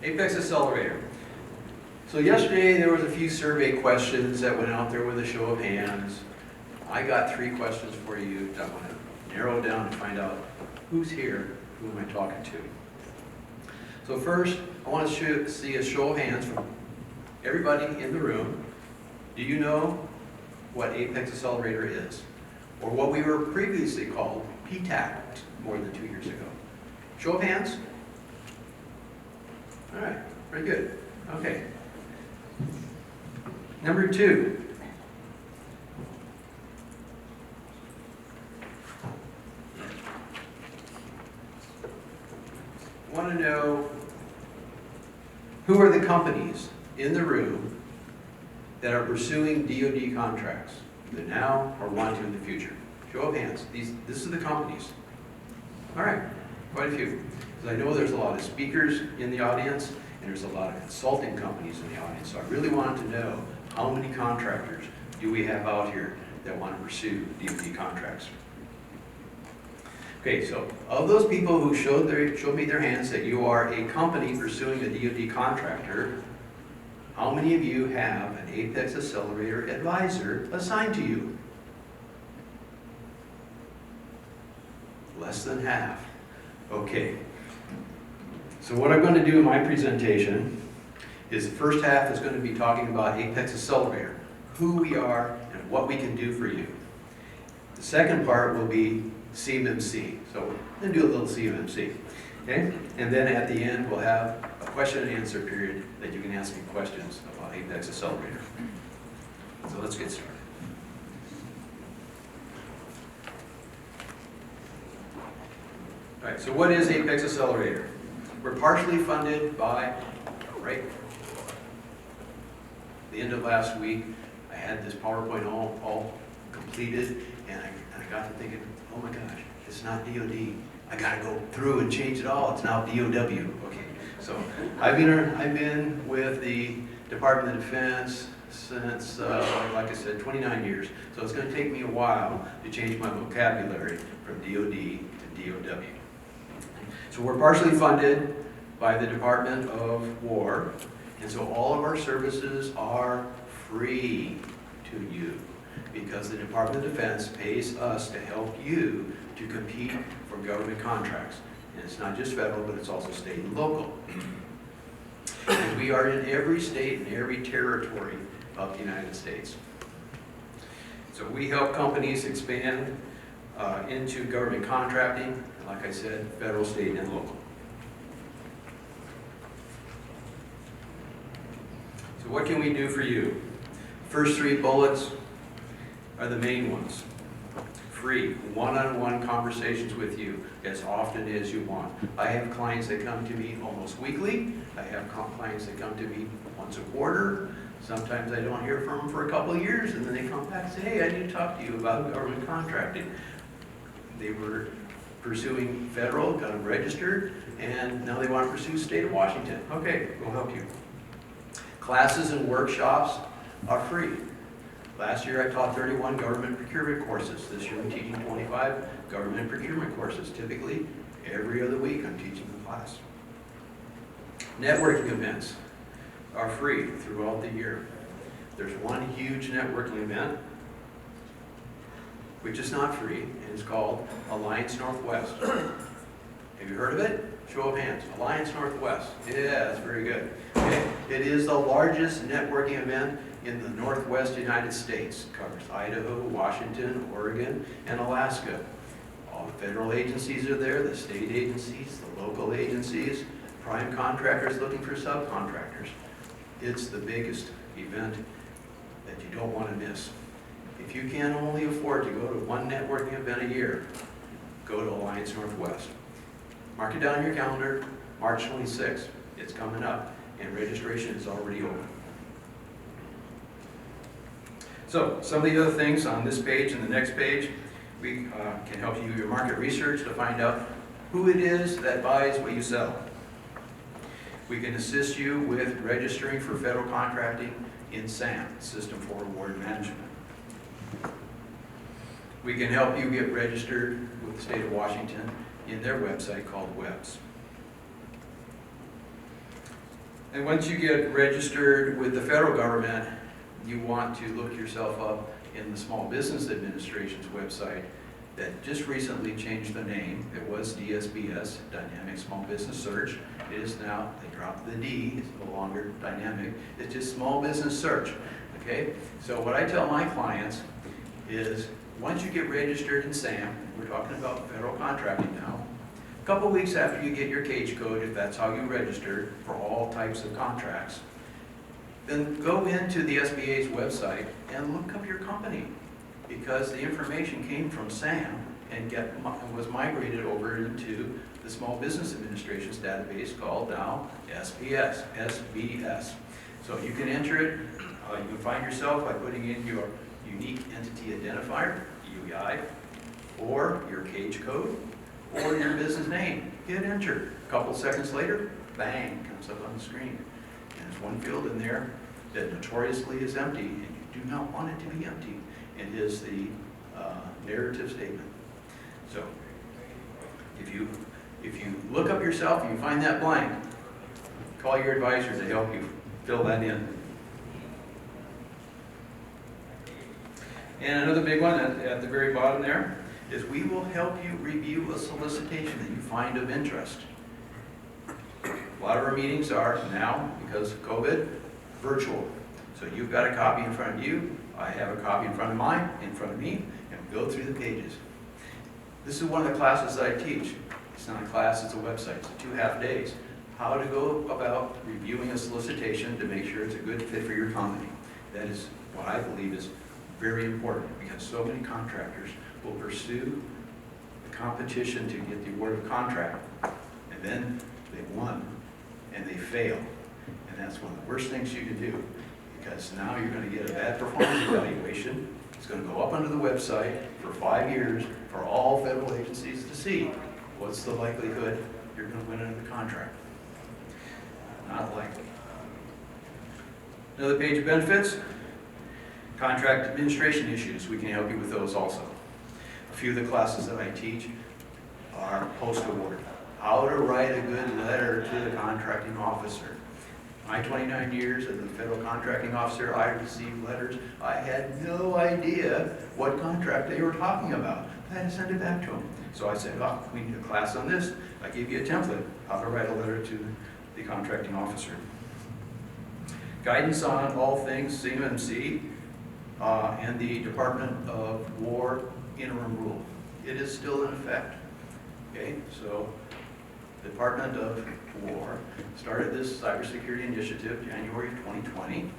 Apex Accelerator. So yesterday there was a few survey questions that went out there with a show of hands. I got 3 questions for you that I want to narrow down and find out who's here, who am I talking to. So first, I want to see a show of hands from everybody in the room. Do you know what Apex Accelerator is? Or what we were previously called PTAC more than 2 years ago. Show of hands? All right, very good. Okay. Number 2. I want to know who are the companies in the room that are pursuing DoD contracts, either now or want to in the future. Show of hands. This are the companies. All right, quite a few. Because I know there's a lot of speakers in the audience, and there's a lot of consulting companies in the audience. So I really wanted to know how many contractors do we have out here that want to pursue DoD contracts. Okay, so of those people who showed me their hands that you are a company pursuing a DoD contractor, how many of you have an Apex Accelerator advisor assigned to you? Less than half. Okay. So what I'm going to do in my presentation is the first half is going to be talking about Apex Accelerator, who we are and what we can do for you. The second part will be CMMC. So we're going to do a little CMMC. Okay? And then at the end we'll have a question and answer period that you can ask me questions about Apex Accelerator. So let's get started. All right, so what is Apex Accelerator? We're partially funded by, right, the end of last week, I had this PowerPoint all completed, and I got to thinking, oh my gosh, it's not DoD. I got to go through and change it all. It's now DOW. Okay, so I've been with the Department of Defense since, like I said, 29 years. So it's going to take me a while to change my vocabulary from DoD to DOW. So we're partially funded by the Department of War, and so all of our services are free to you because the Department of Defense pays us to help you to compete for government contracts. And it's not just federal, but it's also state and local. And we are in every state and every territory of the United States. So we help companies expand into government contracting, like I said, federal, state, and local. So what can we do for you? First 3 bullets are the main ones. Free, one-on-one conversations with you as often as you want. I have clients that come to me almost weekly. I have clients that come to me once a quarter. Sometimes I don't hear from them for a couple of years, and then they come back and say, hey, I need to talk to you about government contracting. They were pursuing federal, got them registered, and now they want to pursue state of Washington. Okay, we'll help you. Classes and workshops are free. Last year I taught 31 government procurement courses. This year I'm teaching 25 government procurement courses. Typically, every other week I'm teaching the class. Networking events are free throughout the year. There's one huge networking event which is not free, and it's called Alliance Northwest. Have you heard of it? Show of hands. Alliance Northwest. Yeah, that's very good. Okay. It is the largest networking event in the Northwest United States. It covers Idaho, Washington, Oregon, and Alaska. All the federal agencies are there, the state agencies, the local agencies, prime contractors looking for subcontractors. It's the biggest event that you don't want to miss. If you can only afford to go to one networking event a year, go to Alliance Northwest. Mark it down on your calendar, March 26th. It's coming up, and registration is already open. So, some of the other things on this page and the next page, we can help you do your market research to find out who it is that buys what you sell. We can assist you with registering for federal contracting in SAM, System for Award Management. We can help you get registered with the state of Washington in their website called WEBS. And once you get registered with the federal government, you want to look yourself up in the Small Business Administration's website that just recently changed the name. It was DSBS, Dynamic Small Business Search. It is now, they dropped the D, it's no longer dynamic, it's just Small Business Search, okay? So what I tell my clients is, once you get registered in SAM, we're talking about federal contracting now, a couple weeks after you get your cage code, if that's how you register for all types of contracts, then go into the SBA's website and look up your company, because the information came from SAM and was migrated over into the Small Business Administration's database called now SBS. So you can enter it, you can find yourself by putting in your Unique Entity Identifier, UEI, or your cage code, or your business name. Hit enter. A couple seconds later, bang, comes up on the screen. And there's one field in there that notoriously is empty, and you do not want it to be empty. It is the narrative statement. So if you look up yourself and you find that blank, call your advisor to help you fill that in. And another big one at the very bottom there is we will help you review a solicitation that you find of interest. A lot of our meetings are now, because of COVID, virtual. So you've got a copy in front of you, I have a copy in front of me, and we go through the pages. This is one of the classes that I teach. It's not a class, it's a website. It's 2.5 days. How to go about reviewing a solicitation to make sure it's a good fit for your company. That is what I believe is very important, because so many contractors will pursue the competition to get the award of contract, and then they won and they fail. And that's one of the worst things you can do, because now you're going to get a bad performance evaluation. It's going to go up onto the website for 5 years for all federal agencies to see. What's the likelihood you're going to win another contract? Not likely. Another page of benefits. Contract administration issues, we can help you with those also. A few of the classes that I teach are post-award. How to write a good letter to the contracting officer. My 29 years as a federal contracting officer, I received letters. I had no idea what contract they were talking about. I had to send it back to them. So I said, oh, we need a class on this. I gave you a template, how to write a letter to the contracting officer. Guidance on all things CMMC and the Department of War interim rule. It is still in effect. Okay, so the Department of War started this cybersecurity initiative January 2020,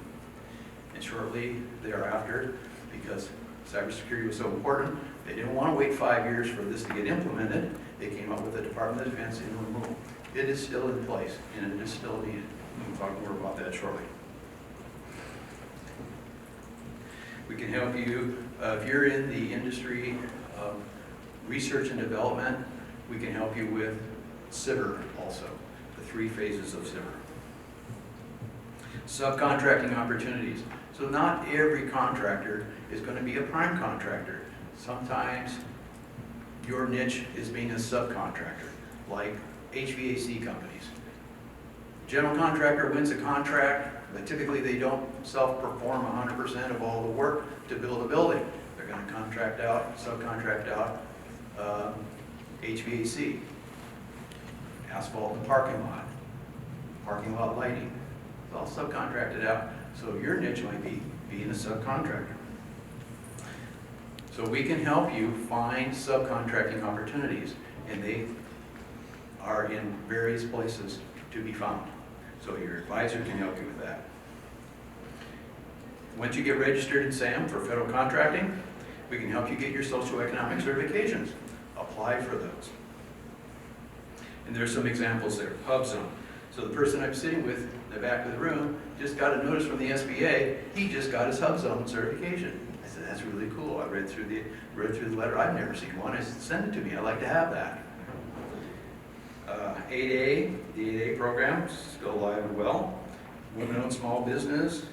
and shortly thereafter, because cybersecurity was so important, they didn't want to wait 5 years for this to get implemented. They came up with the Department of Defense interim rule. It is still in place, and it is still needed. We'll talk more about that shortly. We can help you, if you're in the industry of research and development, we can help you with CIBR also, the 3 phases of CIBR. Subcontracting opportunities. So not every contractor is going to be a prime contractor. Sometimes your niche is being a subcontractor, like HVAC companies. General contractor wins a contract, but typically they don't self-perform 100% of all the work to build a building. They're going to contract out, subcontract out HVAC, asphalt and parking lot lighting. It's all subcontracted out. So your niche might be being a subcontractor. So we can help you find subcontracting opportunities, and they are in various places to be found. So your advisor can help you with that. Once you get registered in SAM for federal contracting, we can help you get your socioeconomic certifications. Apply for those. And there's some examples there. HubZone. So the person I'm sitting with in the back of the room just got a notice from the SBA. He just got his HubZone certification. I said, that's really cool. I read through the letter. I've never seen one. I said, send it to me. I'd like to have that. 8A, the 8A program, still alive and well. Women-owned small business,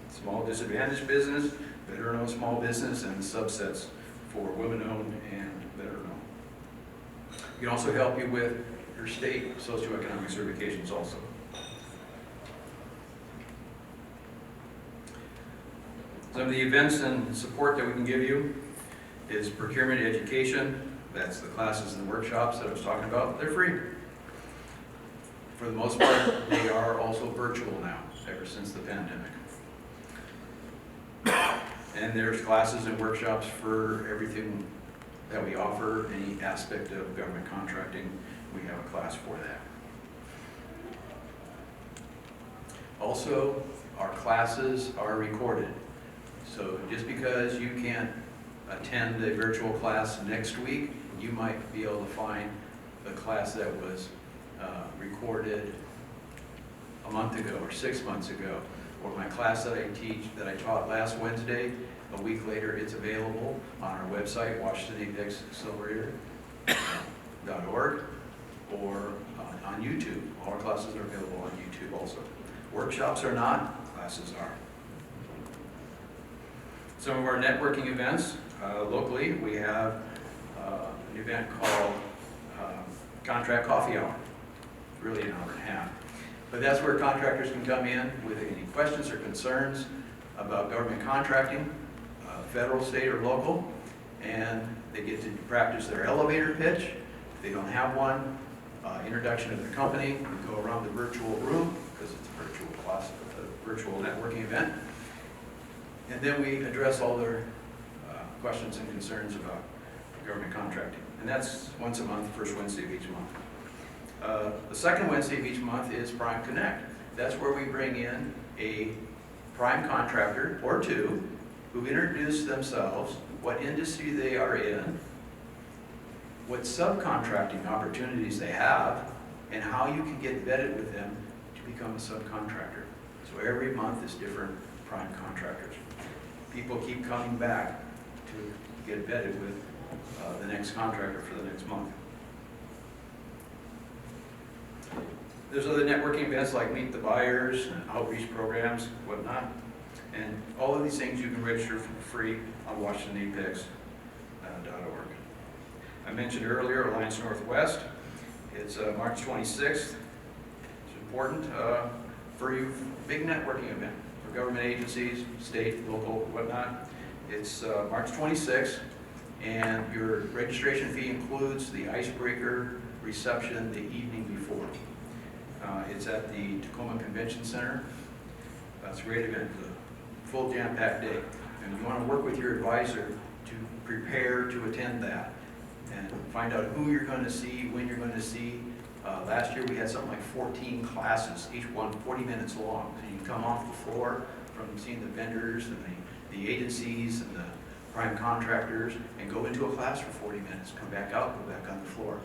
small disadvantaged business, veteran-owned small business, and subsets for women-owned and veteran-owned. We can also help you with your state socioeconomic certifications also. Some of the events and support that we can give you is procurement education. That's the classes and the workshops that I was talking about. They're free. For the most part, they are also virtual now, ever since the pandemic. And there's classes and workshops for everything that we offer, any aspect of government contracting. We have a class for that. Also, our classes are recorded. So just because you can't attend a virtual class next week, you might be able to find the class that was recorded a month ago or 6 months ago, or my class that I taught last Wednesday. A week later, it's available on our website, Apex Accelerator.org, or on YouTube. All our classes are available on YouTube also. Workshops are not, classes are. Some of our networking events, locally, we have an event called Contract Coffee Hour. It's really an hour and a half. But that's where contractors can come in with any questions or concerns about government contracting, federal, state, or local, and they get to practice their elevator pitch. If they don't have one, introduction of their company, we go around the virtual room, because it's a virtual class, a virtual networking event. And then we address all their questions and concerns about government contracting. And that's once a month, first Wednesday of each month. The second Wednesday of each month is Prime Connect. That's where we bring in a prime contractor or two who introduce themselves, what industry they are in, what subcontracting opportunities they have, and how you can get vetted with them to become a subcontractor. So every month is different prime contractors. People keep coming back to get vetted with the next contractor for the next month. There's other networking events like Meet the Buyers, and outreach programs, whatnot. And all of these things you can register for free on WashingtonApex.org. I mentioned earlier Alliance Northwest. It's March 26th. It's important for you, big networking event for government agencies, state, local, whatnot. It's March 26th, and your registration fee includes the icebreaker reception the evening before. It's at the Tacoma Convention Center. That's a great event, a full jam-packed day. And you want to work with your advisor to prepare to attend that and find out who you're going to see, when you're going to see. Last year we had something like 14 classes, each one 40 minutes long. So you can come off the floor from seeing the vendors and the agencies and the prime contractors and go into a class for 40 minutes, come back out, go back on the floor.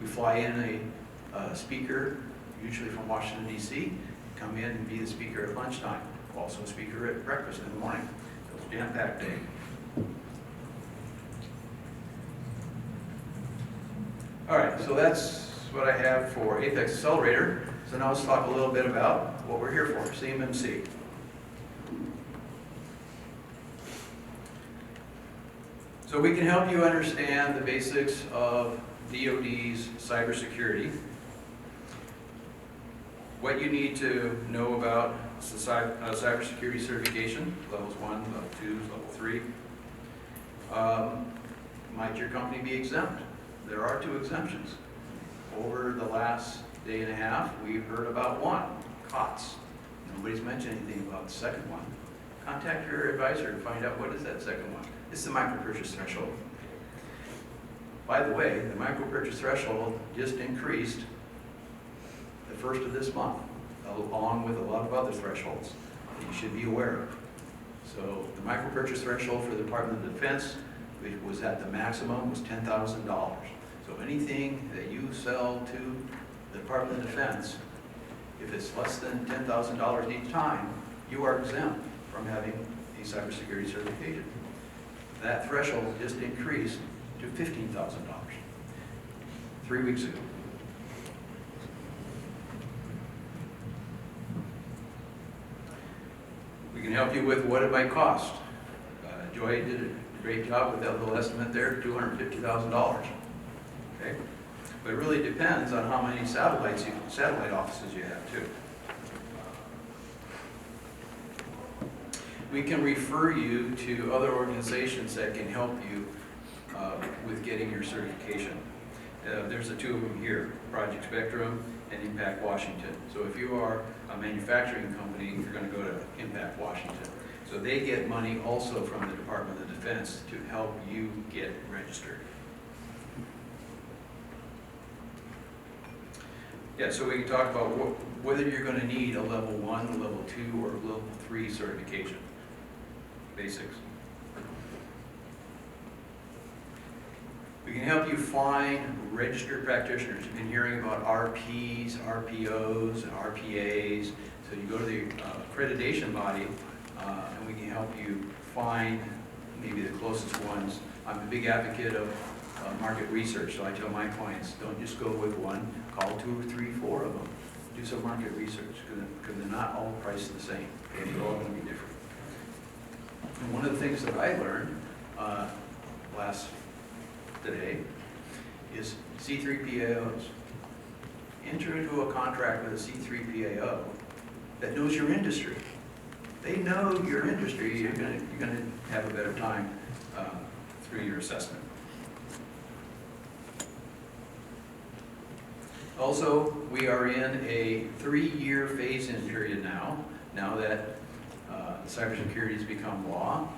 We fly in a speaker, usually from Washington, D.C., come in and be the speaker at lunchtime, also a speaker at breakfast in the morning. So it's a jam-packed day. All right, so that's what I have for Apex Accelerator. So now let's talk a little bit about what we're here for, CMMC. So we can help you understand the basics of DoD's cybersecurity, what you need to know about cybersecurity certification, levels 1, level 2, level 3. Might your company be exempt? There are 2 exemptions. Over the last day and a half, we've heard about one, COTS. Nobody's mentioned anything about the second one. Contact your advisor to find out what is that second one. It's the micro-purchase threshold. By the way, the micro-purchase threshold just increased the first of this month, along with a lot of other thresholds that you should be aware of. So the micro-purchase threshold for the Department of Defense, which was at the maximum, was $10,000. So anything that you sell to the Department of Defense, if it's less than $10,000 each time, you are exempt from having a cybersecurity certification. That threshold just increased to $15,000 3 weeks ago. We can help you with what it might cost. Joy did a great job with that little estimate there, $250,000. Okay, but it really depends on how many satellite offices you have too. we can refer you to other organizations that can help you with getting your certification. There's the two of them here, Project Spectrum and Impact Washington. So if you are a manufacturing company, you're going to go to Impact Washington. So they get money also from the Department of Defense to help you get registered. Yeah, so we can talk about whether you're going to need a level 1, a level 2, or a level 3 certification. Basics. We can help you find registered practitioners. You've been hearing about RPs, RPOs, and RPAs. So you go to the accreditation body, and we can help you find maybe the closest ones. I'm a big advocate of market research, so I tell my clients, don't just go with one, call 2 or 3, 4 of them. Do some market research, because they're not all priced the same. They're all going to be different. And one of the things that I learned today is C3PAOs. Enter into a contract with a C3PAO that knows your industry. They know your industry. You're going to have a better time through your assessment. Also, we are in a 3-year phase-in period now that cybersecurity has become law.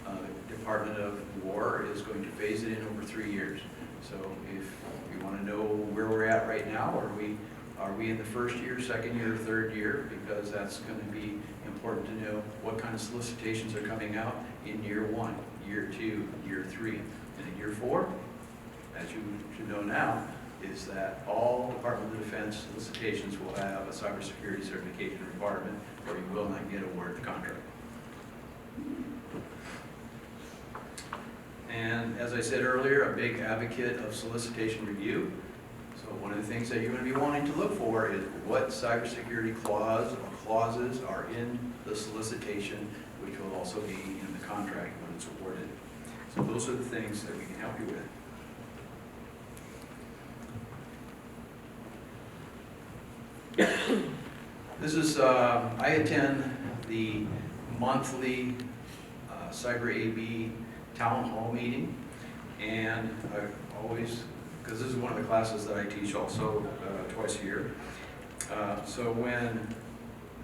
The Department of War is going to phase it in over 3 years. So if you want to know where we're at right now, are we in the first year, second year, third year? Because that's going to be important to know what kind of solicitations are coming out in year 1, year 2, year 3. And in year 4, as you should know now, is that all Department of Defense solicitations will have a cybersecurity certification requirement, or you will not get awarded the contract. And as I said earlier, a big advocate of solicitation review. So one of the things that you're going to be wanting to look for is what cybersecurity clause or clauses are in the solicitation, which will also be in the contract when it's awarded. So those are the things that we can help you with. This is, I attend the monthly Cyber AB town hall meeting, and I always, because this is one of the classes that I teach also twice a year. So when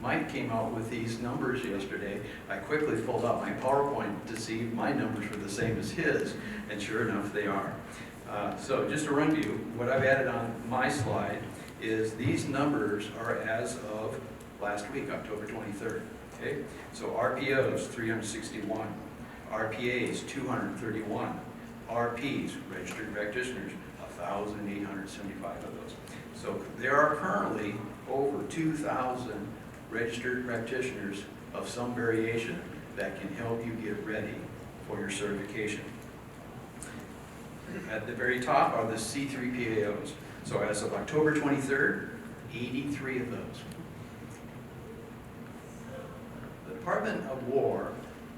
Mike came out with these numbers yesterday, I quickly pulled out my PowerPoint to see if my numbers were the same as his, and sure enough they are. So just to run you, what I've added on my slide is these numbers are as of last week, October 23rd. Okay? So RPOs, 361. RPAs, 231. RPs, registered practitioners, 1,875 of those. So there are currently over 2,000 registered practitioners of some variation that can help you get ready for your certification. At the very top are the C3PAOs. So as of October 23rd, 83 of those. The Department of War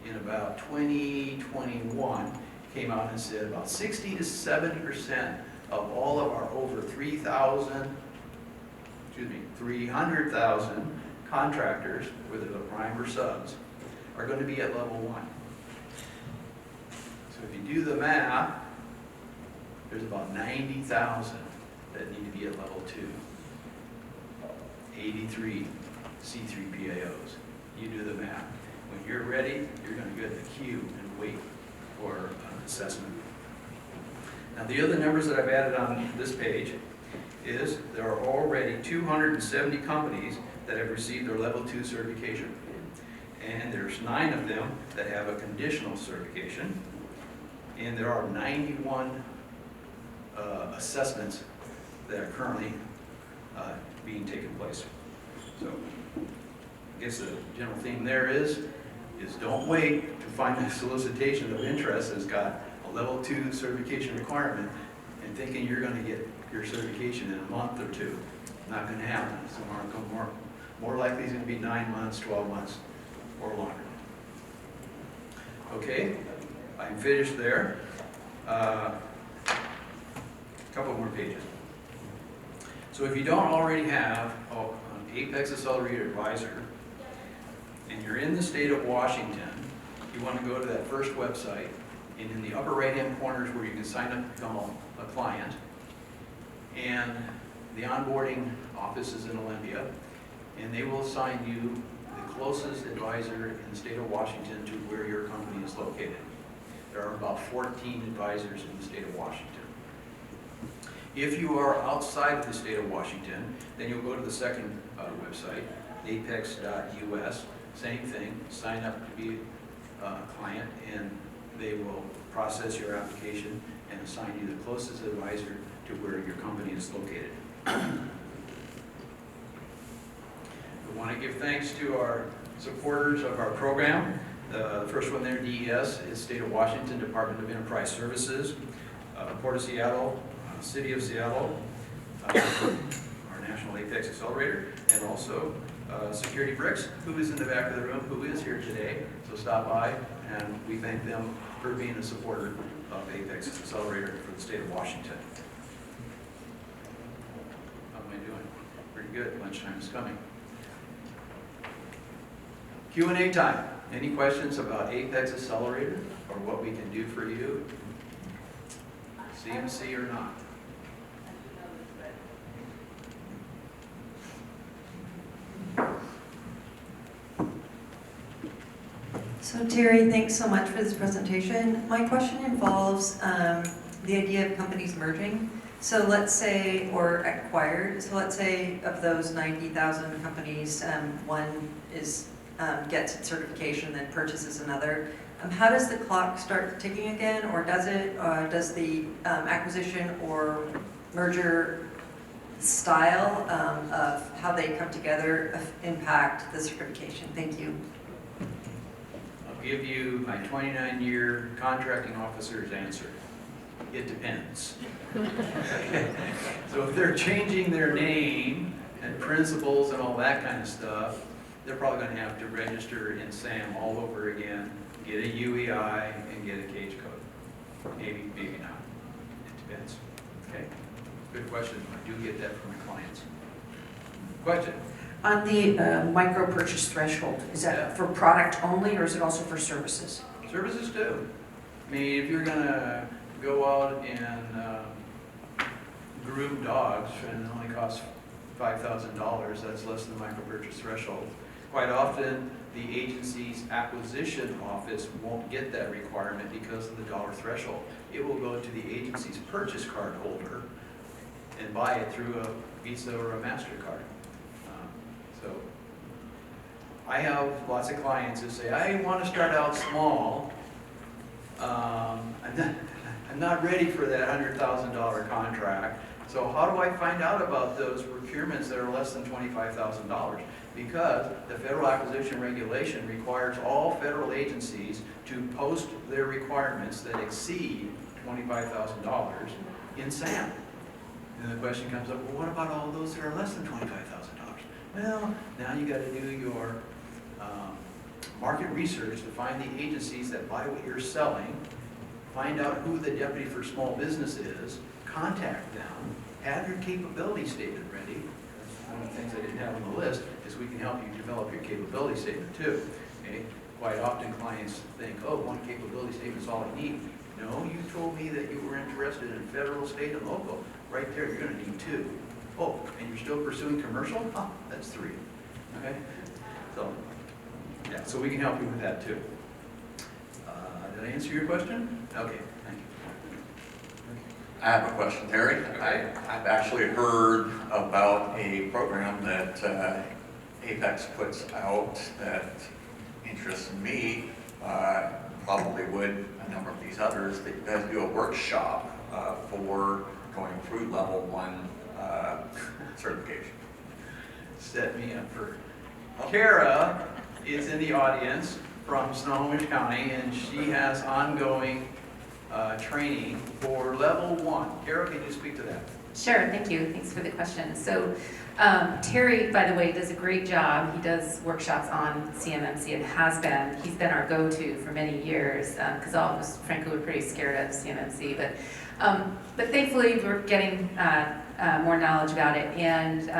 in about 2021 came out and said about 60 to 70% of all of our over 300,000 contractors, whether they're prime or subs, are going to be at level 1. So if you do the math, there's about 90,000 that need to be at level 2. 83 C3PAOs. You do the math. When you're ready, you're going to get in the queue and wait for an assessment. Now the other numbers that I've added on this page is there are already 270 companies that have received their level 2 certification. And there's 9 of them that have a conditional certification. And there are 91 assessments that are currently being taken place. So I guess the general theme there is don't wait to find a solicitation of interest that's got a level 2 certification requirement and thinking you're going to get your certification in a month or 2. Not going to happen. It's more likely it's going to be 9 months, 12 months, or longer. Okay, I'm finished there. A couple more pages. So if you don't already have an Apex Accelerator advisor, and and you're in the state of Washington, you want to go to that first website, and in the upper right-hand corner is where you can sign up to become a client. And the onboarding office is in Olympia, and they will assign you the closest advisor in the state of Washington to where your company is located. There are about 14 advisors in the state of Washington. If you are outside of the state of Washington, then you'll go to the second website, apex.us, same thing, sign up to be a client, and they will process your application and assign you the closest advisor to where your company is located. We want to give thanks to our supporters of our program. The first one there, DES, is State of Washington Department of Enterprise Services, Port of Seattle, City of Seattle, our National Apex Accelerator, and also Security Bricks, who is in the back of the room, who is here today. So stop by, and we thank them for being a supporter of Apex Accelerator for the state of Washington. How am I doing? Pretty good. Lunchtime is coming. Q&A time. Any questions about Apex Accelerator or what we can do for you? CMC or not? So Terry, thanks so much for this presentation. My question involves the idea of companies merging. So let's say, or acquired, so let's say of those 90,000 companies, one is gets its certification, then purchases another. How does the clock start ticking again, or does it? Does the acquisition or merger style of how they come together impact the certification? Thank you. I'll give you my 29-year contracting officer's answer. It depends. So if they're changing their name and principles and all that kind of stuff, they're probably going to have to register in SAM all over again, get a UEI, and get a cage code. Maybe, maybe not. It depends. Okay? Good question. I do get that from my clients. Question? On the micro purchase threshold, is that for product only, or is it also for services? Services too. I mean, if you're going to go out and groom dogs and it only costs $5,000, that's less than the micro purchase threshold. Quite often, the agency's acquisition office won't get that requirement because of the dollar threshold. It will go to the agency's purchase card holder and buy it through a Visa or a MasterCard. So I have lots of clients who say, I want to start out small. I'm not ready for that $100,000 contract. So how do I find out about those procurements that are less than $25,000? Because the Federal Acquisition Regulation requires all federal agencies to post their requirements that exceed $25,000 in SAM. And the question comes up, well, what about all those that are less than $25,000? Well, now you got to do your market research to find the agencies that buy what you're selling, find out who the deputy for small business is, contact them, have your capability statement ready. That's one of the things I didn't have on the list, is we can help you develop your capability statement too. Okay? Quite often clients think, oh, one capability statement is all I need. No, you told me that you were interested in federal, state, and local. Right there, you're going to need 2. Oh, and you're still pursuing commercial? Oh, that's 3. Okay? So, yeah, so we can help you with that too. Did I answer your question? Okay, thank you. I have a question, Terry. Okay. I've actually heard about a program that Apex puts out that interests me, probably would a number of these others, that you guys do a workshop for going through level 1 certification. Set me up for... Kara is in the audience from Snohomish County, and she has ongoing training for level 1. Kara, can you speak to that? Sure, thank you. Thanks for the question. So Terry, by the way, does a great job. He does workshops on CMMC and has been. He's been our go-to for many years because all of us, frankly, were pretty scared of CMMC. But thankfully, we're getting more knowledge about it. And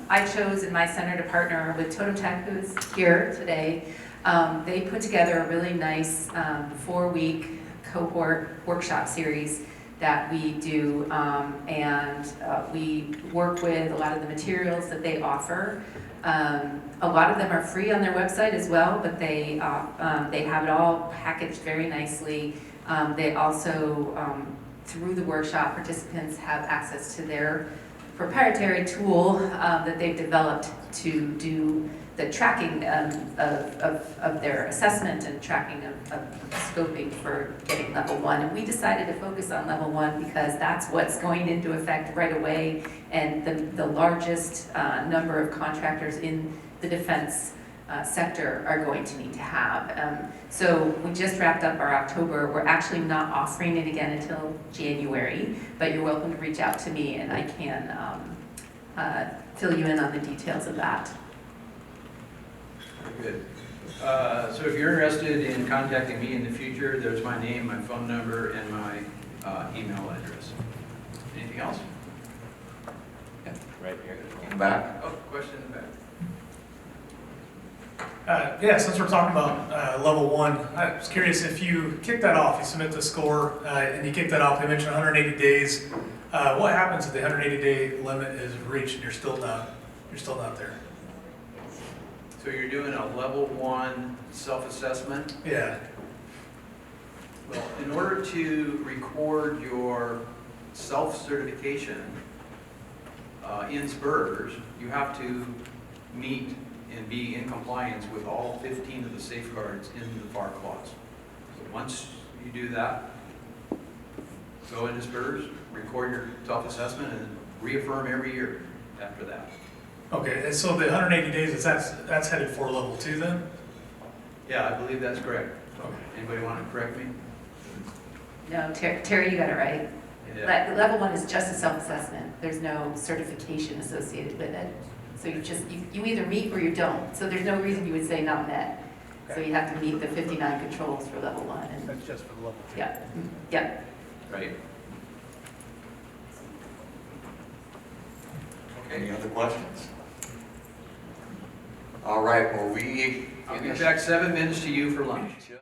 I chose in my center to partner with Totem Tech, who's here today, They put together a really nice 4-week cohort workshop series that we do, and we work with a lot of the materials that they offer. A lot of them are free on their website as well, but they have it all packaged very nicely. They also, through the workshop, participants have access to their proprietary tool that they've developed to do the tracking of their assessment and tracking of scoping for getting level 1. And we decided to focus on level 1 because that's what's going into effect right away, and the largest number of contractors in the defense sector are going to need to have. So we just wrapped up our October. We're actually not offering it again until January, but you're welcome to reach out to me and I can fill you in on the details of that. Very good. So if you're interested in contacting me in the future, there's my name, my phone number, and my email address. Anything else? Right here. In the back. Oh, question in the back. Yeah, since we're talking about level 1, I was curious if you kick that off, you submit the score, and you kick that off, they mentioned 180 days. What happens if the 180-day limit is reached and you're still not there? So you're doing a level 1 self-assessment. Yeah. Well, in order to record your self-certification in SPURS, you have to meet and be in compliance with all 15 of the safeguards in the FAR clause. So once you do that, go into SPURS, record your self-assessment, and reaffirm every year after that. Okay, and so the 180 days, that's headed for level 2 then? Yeah, I believe that's correct. Okay. Anybody want to correct me? No, Terry, you got it right. Yeah. Level 1 is just a self-assessment. There's no certification associated with it. So you either meet or you don't. So there's no reason you would say not met. So you have to meet the 59 controls for level 1. And That's just for the level 2? yeah, yeah. Right. Any other questions? All right, well, I'll be back 7 minutes to you for lunch.